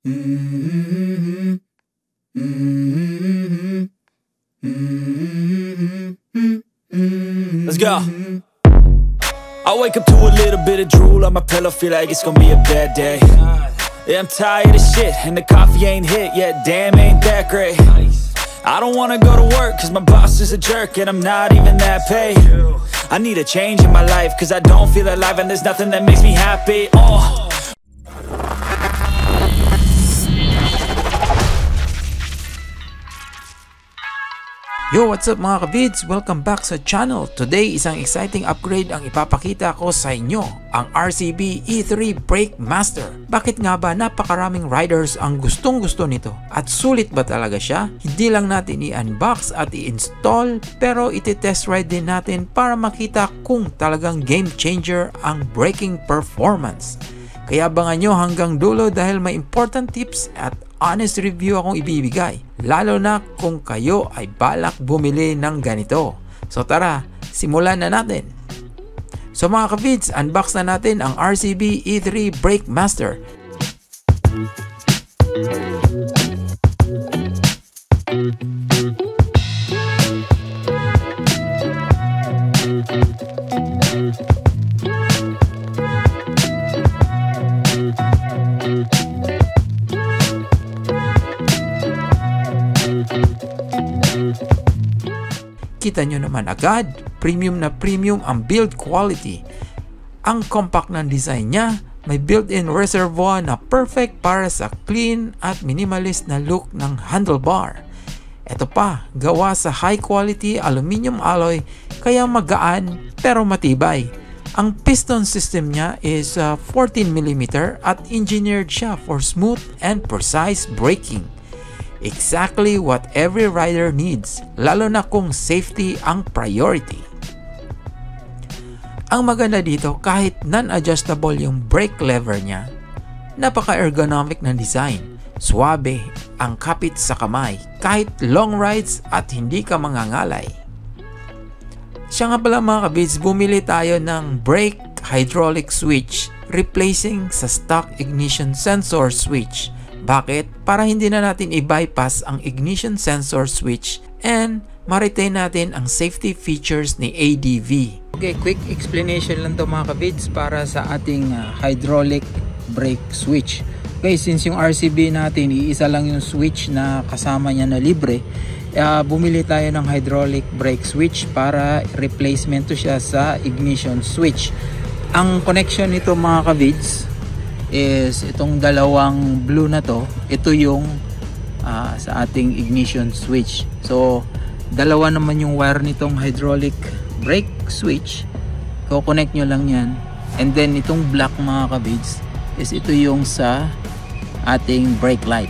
Let's go. I wake up to a little bit of drool on my pillow, feel like it's gonna be a bad day. Yeah, I'm tired of shit, and the coffee ain't hit yet, damn, ain't that great. I don't wanna go to work, cause my boss is a jerk, and I'm not even that paid. I need a change in my life, cause I don't feel alive, and there's nothing that makes me happy. Yo, what's up mga ka-vids? Welcome back sa channel. Today, isang exciting upgrade ang ipapakita ko sa inyo, ang RCB E3 Brake Master. Bakit nga ba napakaraming riders ang gustong-gusto nito? At sulit ba talaga siya? Hindi lang natin i-unbox at i-install, pero iti-test ride din natin para makita kung talagang game changer ang braking performance. Kaya abangan nyo hanggang dulo dahil may important tips at honest review akong ibibigay, lalo na kung kayo ay balak bumili ng ganito. So tara, simulan na natin. So mga ka-vids, unbox na natin ang RCB E3 Brake Master. Kita nyo naman agad, premium na premium ang build quality. Ang compact ng design niya, may built-in reservoir na perfect para sa clean at minimalist na look ng handlebar. Ito pa, gawa sa high quality aluminum alloy, kaya magaan pero matibay. Ang piston system niya is 14mm at engineered siya for smooth and precise braking. Exactly what every rider needs, lalo na kung safety ang priority. Ang maganda dito, kahit non-adjustable yung brake lever niya, napaka-ergonomic na design. Suwabe ang kapit sa kamay, kahit long rides at hindi ka mangangalay. Siya nga pala mga ka-vids, bumili tayo ng brake hydraulic switch, replacing sa stock ignition sensor switch. Bakit? Para hindi na natin i-bypass ang ignition sensor switch and ma-retain natin ang safety features ni ADV. Okay, quick explanation lang to mga ka-vids para sa ating hydraulic brake switch. Okay, since yung RCB natin, iisa lang yung switch na kasama niya na libre, bumili tayo ng hydraulic brake switch para replacement to siya sa ignition switch. Ang connection nito mga ka-vids is itong dalawang blue na to, ito yung sa ating ignition switch. So dalawa naman yung wire nitong hydraulic brake switch, ko-connect nyo lang yan, and then itong black mga ka-vids is ito yung sa ating brake light.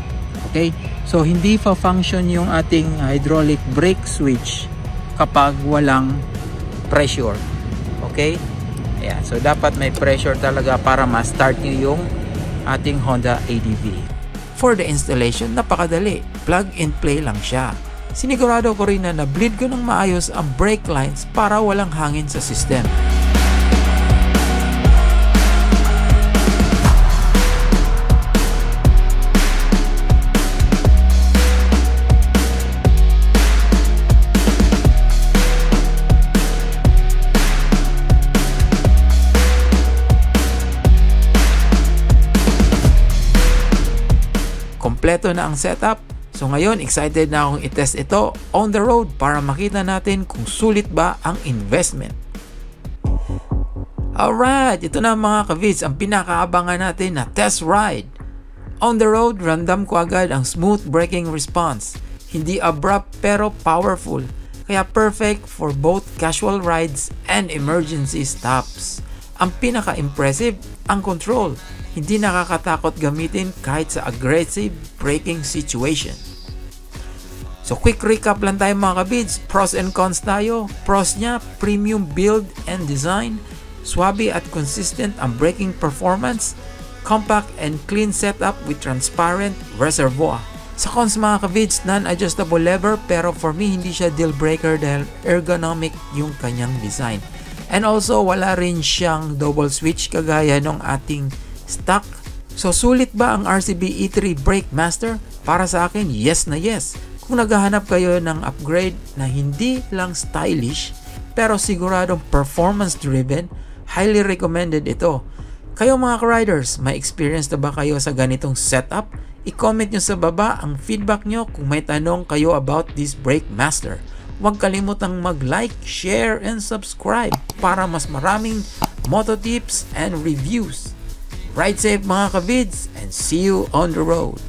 Okay, so hindi fa function yung ating hydraulic brake switch kapag walang pressure. Okay, yeah, so dapat may pressure talaga para ma-start nyo yung ating Honda ADV. For the installation, napakadali. Plug and play lang siya. Sinigurado ko rin na na-bleed ko ng maayos ang brake lines para walang hangin sa system. Kompleto na ang setup. So ngayon, excited na akong i-test ito on the road para makita natin kung sulit ba ang investment. Alright, ito na mga ka-vids, ang pinakaabangan natin na test ride. On the road, ramdam ko agad ang smooth braking response. Hindi abrupt pero powerful. Kaya perfect for both casual rides and emergency stops. Ang pinaka-impressive, ang control. Hindi nakakatakot gamitin kahit sa aggressive braking situation. So quick recap lang tayo mga ka-vids. Pros and cons tayo. Pros niya, premium build and design. Swabe at consistent ang braking performance. Compact and clean setup with transparent reservoir. Sa cons mga ka-vids, non-adjustable lever, pero for me hindi siya deal breaker dahil ergonomic yung kanyang design. And also wala rin siyang double switch kagaya ng ating stock So sulit ba ang RCB E3 Brake Master? Para sa akin, yes na yes. Kung naghahanap kayo ng upgrade na hindi lang stylish pero siguradong performance driven, highly recommended ito. Kayo mga ka-riders, may experience na ba kayo sa ganitong setup? I-comment nyo sa baba ang feedback nyo kung may tanong kayo about this Brake Master. Huwag kalimutang mag-like, share, and subscribe para mas maraming moto tips and reviews. Ride safe mga ka-vids, and see you on the road!